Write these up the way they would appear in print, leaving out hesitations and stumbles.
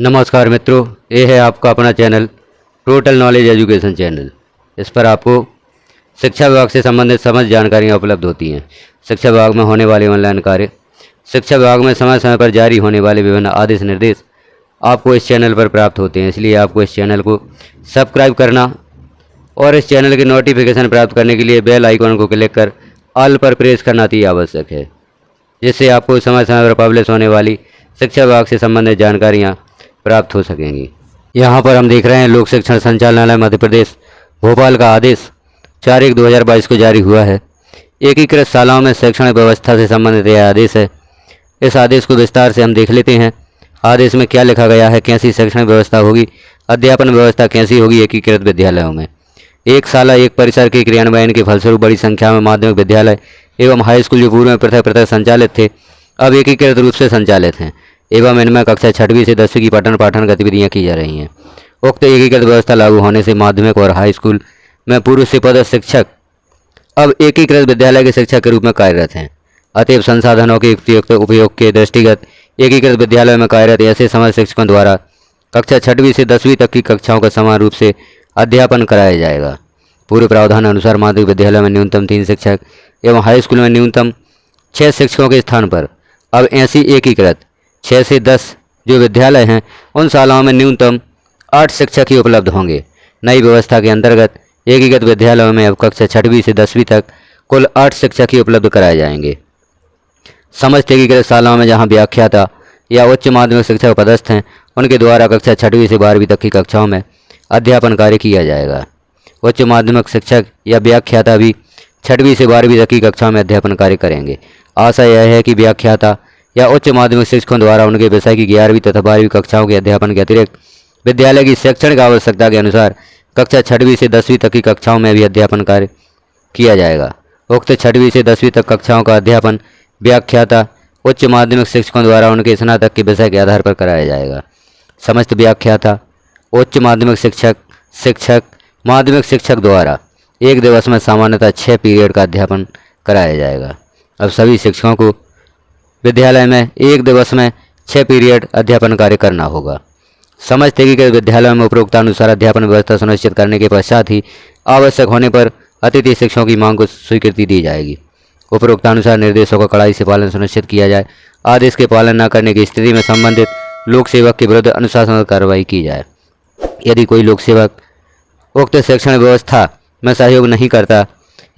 नमस्कार मित्रों, ये है आपका अपना channel total knowledge education channel. इस पर आपको शिक्षा विभाग से संबंधित समस्त जानकारियाँ उपलब्ध होती हैं। शिक्षा विभाग में होने वाले ऑनलाइन कार्य, शिक्षा विभाग में समय समय पर जारी होने वाले विभिन्न आदेश निर्देश आपको इस चैनल पर प्राप्त होते हैं। इसलिए आपको इस चैनल को सब्सक्राइब करना और इस चैनल की नोटिफिकेशन प्राप्त करने के लिए बेल आइकन को क्लिक कर ऑल पर प्रेस करना अति आवश्यक है, जिससे आपको समय समय पर पब्लिश होने वाली शिक्षा विभाग से संबंधित जानकारियाँ प्राप्त हो सकेंगी। यहाँ पर हम देख रहे हैं लोक शिक्षण संचालनालय मध्य प्रदेश भोपाल का आदेश 4/1/2022 को जारी हुआ है। एकीकृत शालाओं में शैक्षणिक व्यवस्था से संबंधित यह आदेश है। इस आदेश को विस्तार से हम देख लेते हैं। आदेश में क्या लिखा गया है, कैसी शैक्षणिक व्यवस्था होगी, अध्यापन व्यवस्था कैसी होगी एकीकृत विद्यालयों में। एक शाला एक परिसर के क्रियान्वयन के फलस्वरूप बड़ी संख्या में माध्यमिक विद्यालय एवं हाई स्कूल जो पूर्व में पृथक पृथक संचालित थे, अब एकीकृत रूप से संचालित हैं एवं इनमें कक्षा 6वीं से 10वीं की पठन पाठन गतिविधियाँ की जा रही हैं। उक्त एकीकृत व्यवस्था लागू होने से माध्यमिक और हाई स्कूल में पूर्व से पदस्थ शिक्षक अब एकीकृत विद्यालय के शिक्षक के रूप में कार्यरत हैं। अतएव संसाधनों के युक्तियुक्त उपयोग के दृष्टिगत एकीकृत विद्यालयों में कार्यरत ऐसे समस्त शिक्षकों द्वारा कक्षा 6वीं से 10वीं तक की कक्षाओं का समान रूप से अध्यापन कराया जाएगा। पूर्व प्रावधान अनुसार माध्यमिक विद्यालय में न्यूनतम 3 शिक्षक एवं हाई स्कूल में न्यूनतम 6 शिक्षकों के स्थान पर अब ऐसी एकीकृत 6 से 10 जो विद्यालय हैं उन शालाओं में न्यूनतम 8 शिक्षक ही उपलब्ध होंगे। नई व्यवस्था के अंतर्गत एकीकृत विद्यालयों में अब कक्षा 6वीं से 10वीं तक कुल 8 शिक्षक ही उपलब्ध कराए जाएंगे। समस्त एकीकृत शालाओं में जहां व्याख्याता या उच्च माध्यमिक शिक्षक पदस्थ हैं उनके द्वारा कक्षा 6वीं से 12वीं तक की कक्षाओं में अध्यापन कार्य किया जाएगा। उच्च माध्यमिक शिक्षक या व्याख्याता भी 6वीं से 12वीं तक की कक्षाओं में अध्यापन कार्य करेंगे। आशा यह है कि व्याख्याता या उच्च माध्यमिक शिक्षकों द्वारा उनके विषय की 11वीं तथा 12वीं कक्षाओं के अध्यापन के अतिरिक्त विद्यालय की शैक्षणिक आवश्यकता के अनुसार कक्षा 6वीं से 10वीं तक की कक्षाओं में भी अध्यापन कार्य किया जाएगा। उक्त 6वीं से 10वीं तक कक्षाओं का अध्यापन व्याख्याता उच्च माध्यमिक शिक्षकों द्वारा उनके स्नातक के विषय के आधार पर कराया जाएगा। समस्त व्याख्याता उच्च माध्यमिक शिक्षक माध्यमिक शिक्षक द्वारा एक दिवस में सामान्यतः 6 पीरियड का अध्यापन कराया जाएगा। अब सभी शिक्षकों को विद्यालय में एक दिवस में 6 पीरियड अध्यापन कार्य करना होगा। समस्त एकीकृत विद्यालयों में उपरोक्तानुसार अध्यापन व्यवस्था सुनिश्चित करने के पश्चात ही आवश्यक होने पर अतिथि शिक्षकों की मांग को स्वीकृति दी जाएगी। उपरोक्तानुसार निर्देशों का कड़ाई से पालन सुनिश्चित किया जाए। आदेश के पालन न करने की स्थिति में संबंधित लोक सेवक के विरुद्ध अनुशासनात्मक कार्रवाई की जाए। यदि कोई लोक सेवक उक्त शिक्षण व्यवस्था में सहयोग नहीं करता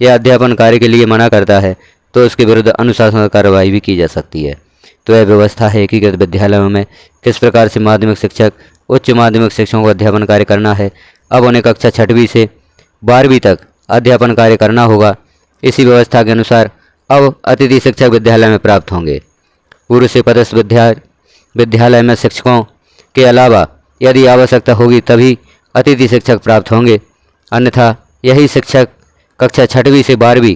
या अध्यापन कार्य के लिए मना करता है तो उसके विरुद्ध अनुशासनात्मक कार्रवाई भी की जा सकती है। तो यह व्यवस्था है एकीकृत विद्यालयों में किस प्रकार से माध्यमिक शिक्षक उच्च माध्यमिक शिक्षकों को अध्यापन कार्य करना है। अब उन्हें कक्षा 6वीं से 12वीं तक अध्यापन कार्य करना होगा। इसी व्यवस्था के अनुसार अब अतिथि शिक्षक विद्यालय में प्राप्त होंगे। पूर्व से पदस्थ विद्यालय में शिक्षकों के अलावा यदि आवश्यकता होगी तभी अतिथि शिक्षक प्राप्त होंगे, अन्यथा यही शिक्षक कक्षा 6वीं से 12वीं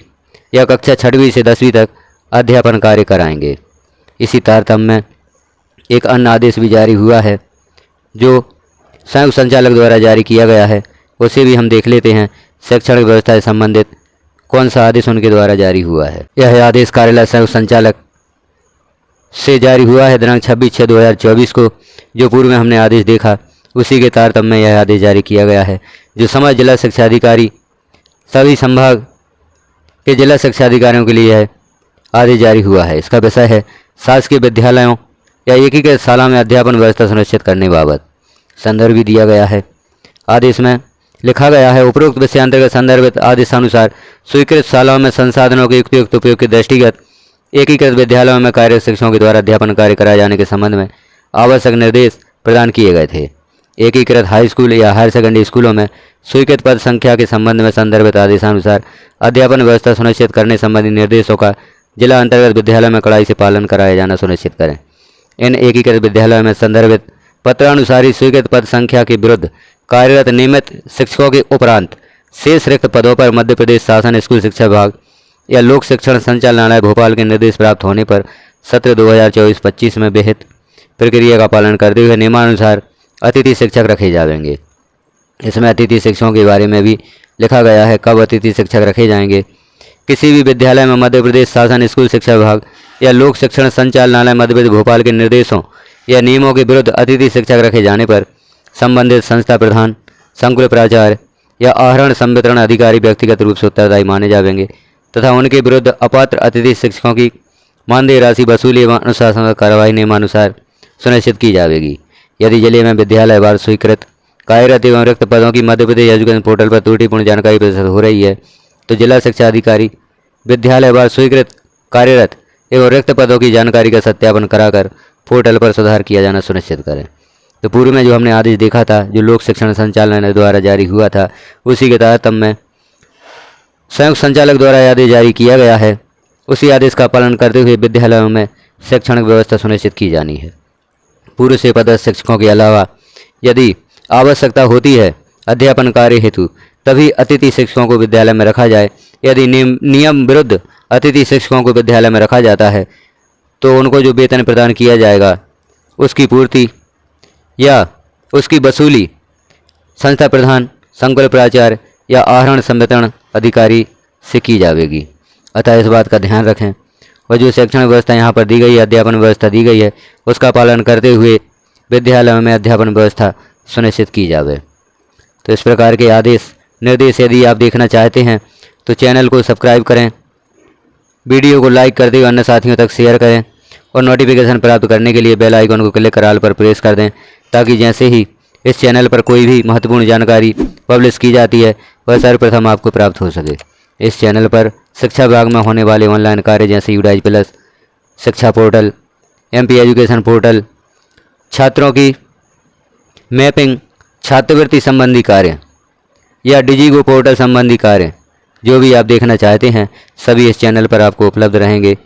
या कक्षा 6वीं से 10वीं तक अध्यापन कार्य कराएंगे। इसी तारतम्य में एक अन्य आदेश भी जारी हुआ है जो संयुक्त संचालक द्वारा जारी किया गया है, उसे भी हम देख लेते हैं। शैक्षणिक व्यवस्था से संबंधित कौन सा आदेश उनके द्वारा जारी हुआ है। यह आदेश कार्यालय संयुक्त संचालक से जारी हुआ है दिनांक 26/6/2024 को। जो पूर्व में हमने आदेश देखा उसी के तारतम्य में यह आदेश जारी किया गया है, जो समस्त जिला शिक्षा अधिकारी सभी संभाग के जिला शिक्षा अधिकारियों के लिए यह आदेश जारी हुआ है। इसका विषय है शासकीय विद्यालयों या एकीकृत शाला में अध्यापन व्यवस्था सुनिश्चित करने बाबत। संदर्भ भी दिया गया है। आदेश में लिखा गया है, उपरोक्त विषय अंतर्गत संदर्भित आदेशानुसार स्वीकृत शालाओं में संसाधनों के युक्तियुक्त उपयोग के दृष्टिगत एकीकृत विद्यालयों में कार्यरत शिक्षकों के द्वारा अध्यापन कार्य कराए जाने के संबंध में आवश्यक निर्देश प्रदान किए गए थे। एकीकृत हाई स्कूल या हायर सेकेंडरी स्कूलों में स्वीकृत पद संख्या के संबंध में संदर्भित आदेशानुसार अध्यापन व्यवस्था सुनिश्चित करने संबंधी निर्देशों का जिला अंतर्गत विद्यालय में कड़ाई से पालन कराया जाना सुनिश्चित करें। इन एकीकृत विद्यालयों में संदर्भित पत्रानुसार ही स्वीकृत पद संख्या के विरुद्ध कार्यरत नियमित शिक्षकों के उपरांत शेष रिक्त पदों पर मध्य प्रदेश शासन स्कूल शिक्षा विभाग या लोक शिक्षण संचालनालय भोपाल के निर्देश प्राप्त होने पर सत्र 2024-25 में विहित प्रक्रिया का पालन करते हुए नियमानुसार अतिथि शिक्षक रखे जाएंगे। इसमें अतिथि शिक्षकों के बारे में भी लिखा गया है कब अतिथि शिक्षक रखे जाएंगे। किसी भी विद्यालय में मध्य प्रदेश शासन स्कूल शिक्षा विभाग या लोक शिक्षण संचालनालय मध्य प्रदेश भोपाल के निर्देशों या नियमों के विरुद्ध अतिथि शिक्षक रखे जाने पर संबंधित संस्था प्रधान, संकुल प्राचार्य या आहरण संवितरण अधिकारी व्यक्तिगत रूप से उत्तरदायी माने जाएंगे तथा उनके विरुद्ध अपात्र अतिथि शिक्षकों की मानदेय राशि वसूली एवं अनुशासनात्मक कार्रवाई नियमानुसार सुनिश्चित की जाएगी। यदि जिले में विद्यालय वार स्वीकृत कार्यरत एवं रिक्त पदों की मध्य प्रदेश एजुकेशन पोर्टल पर त्रुटिपूर्ण जानकारी प्रदर्शित हो रही है तो जिला शिक्षा अधिकारी विद्यालय वार स्वीकृत कार्यरत एवं रिक्त पदों की जानकारी का सत्यापन कराकर पोर्टल पर सुधार किया जाना सुनिश्चित करें। तो पूर्व में जो हमने आदेश देखा था, जो लोक शिक्षण संचालनालय द्वारा जारी हुआ था, उसी के तहत में संयुक्त संचालक द्वारा आदेश जारी किया गया है। उसी आदेश का पालन करते हुए विद्यालयों में शैक्षणिक व्यवस्था सुनिश्चित की जानी है। पूर्व से पदस्थ शिक्षकों के अलावा यदि आवश्यकता होती है अध्यापन कार्य हेतु तभी अतिथि शिक्षकों को विद्यालय में रखा जाए। यदि नियम विरुद्ध अतिथि शिक्षकों को विद्यालय में रखा जाता है तो उनको जो वेतन प्रदान किया जाएगा उसकी पूर्ति या उसकी वसूली संस्था प्रधान, संकुल प्राचार्य या आहरण संवितरण अधिकारी से की जाएगी। अतः इस बात का ध्यान रखें और जो शैक्षणिक व्यवस्था यहाँ पर दी गई है, अध्यापन व्यवस्था दी गई है, उसका पालन करते हुए विद्यालयों में अध्यापन व्यवस्था सुनिश्चित की जाए। तो इस प्रकार के आदेश निर्देश यदि आप देखना चाहते हैं तो चैनल को सब्सक्राइब करें, वीडियो को लाइक करते हुए अन्य साथियों तक शेयर करें और नोटिफिकेशन प्राप्त करने के लिए बेल आइकन को क्लिक कर ऑल पर प्रेस कर दें ताकि जैसे ही इस चैनल पर कोई भी महत्वपूर्ण जानकारी पब्लिश की जाती है वह सर्वप्रथम आपको प्राप्त हो सके। इस चैनल पर शिक्षा विभाग में होने वाले ऑनलाइन कार्य जैसे UDAIS प्लस, शिक्षा पोर्टल, MP एजुकेशन पोर्टल, छात्रों की मैपिंग, छात्रवृत्ति संबंधी कार्य या डिजिगो पोर्टल संबंधी कार्य जो भी आप देखना चाहते हैं सभी इस चैनल पर आपको उपलब्ध रहेंगे।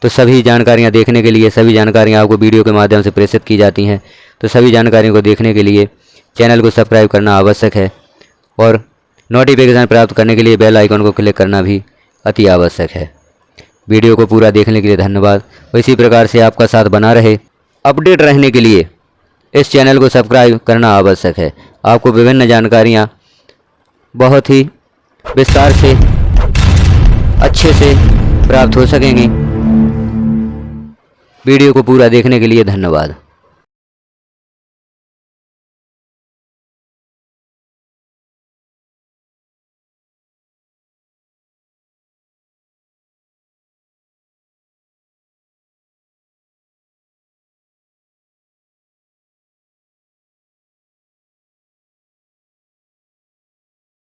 तो सभी जानकारियां देखने के लिए, सभी जानकारियां आपको वीडियो के माध्यम से प्रेषित की जाती हैं। तो सभी जानकारियों को देखने के लिए चैनल को सब्सक्राइब करना आवश्यक है और नोटिफिकेशन प्राप्त करने के लिए बेल आइकन को क्लिक करना भी अति आवश्यक है। वीडियो को पूरा देखने के लिए धन्यवाद। इसी प्रकार से आपका साथ बना रहे, अपडेट रहने के लिए इस चैनल को सब्सक्राइब करना आवश्यक है। आपको विभिन्न जानकारियाँ बहुत ही विस्तार से अच्छे से प्राप्त हो सकेंगी। वीडियो को पूरा देखने के लिए धन्यवाद।